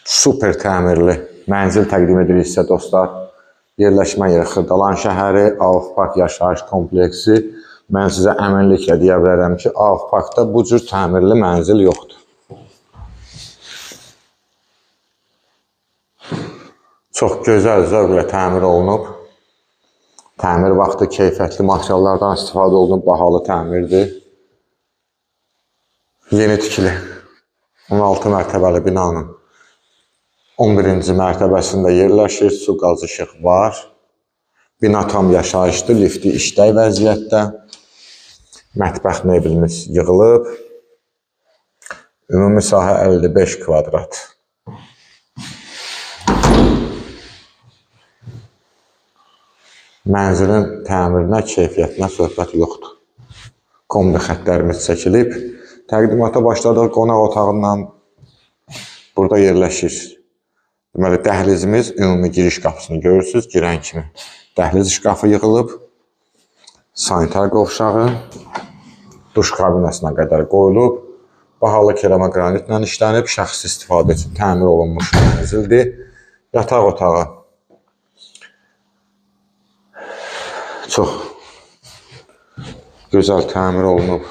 super təmirli mənzil təqdim edirik sizə dostlar. Yerləşmə yeri Xırdalan şəhəri, Avuf Park yaşayış kompleksi. Mən sizə əminliklə deyə bilərəm ki, Avuf Parkda bu cür təmirli mənzil yoxdur. Çox gözəl, zövqlə təmir olunub. Təmir vaxtı keyfiyyətli materiallardan istifadə olunub, bahalı təmirdir. Yeni tikili 16 mərtəbəli binanın 11-ci mərtəbəsində yerləşir, su qaz işıq var. Bina tam yaşayışdır, lifti işlək vəziyyətdə. Mətbəx meblimiz yığılıb. Ümumi sahə 55 kvadrat. Mənzilin təmirinə, keyfiyyətinə söhbət yoxdur. Kombi xətlərimiz çəkilib. Təqdimata başladıq qonaq otağından. Burada yerləşir. Deməli, dəhlizimiz, ümumi giriş qapısını görürsünüz. Girən kimi dəhliz şkafı yığılıb. Sanitar qovşağı. Duş kabinəsinə qədər qoyulub. Bahalı keramogranitlə işlənib. Şəxsi istifadə üçün təmir olunmuş mənzildir. Yataq otağı. Çox gözəl təmir olunub.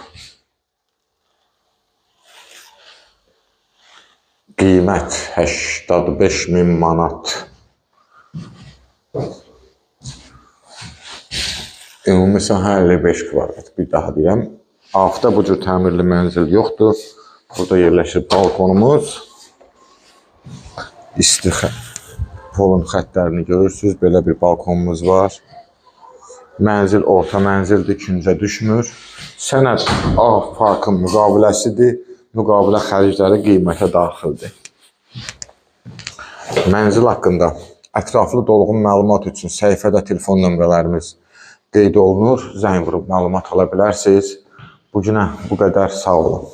Qiymət 85.000 manat. Ümumi sahə 55 kvadrat. Bir daha deyəm. Avufda bu cür təmirli mənzil yoxdur. Burada yerləşir balkonumuz. İsti polun xətlərini görürsünüz. Belə bir balkonumuz var. Mənzil orta mənzildir, küncə düşmür. Sənəd Avuf Parkın müqaviləsidir. Müqavilə xərcləri qiymətə daxildir. Mənzil haqqında ətraflı dolğun məlumat üçün səhifədə telefon nömrələrimiz qeyd olunur. Zəng vurub məlumat ala bilərsiniz. Bugünə bu qədər, sağ olun.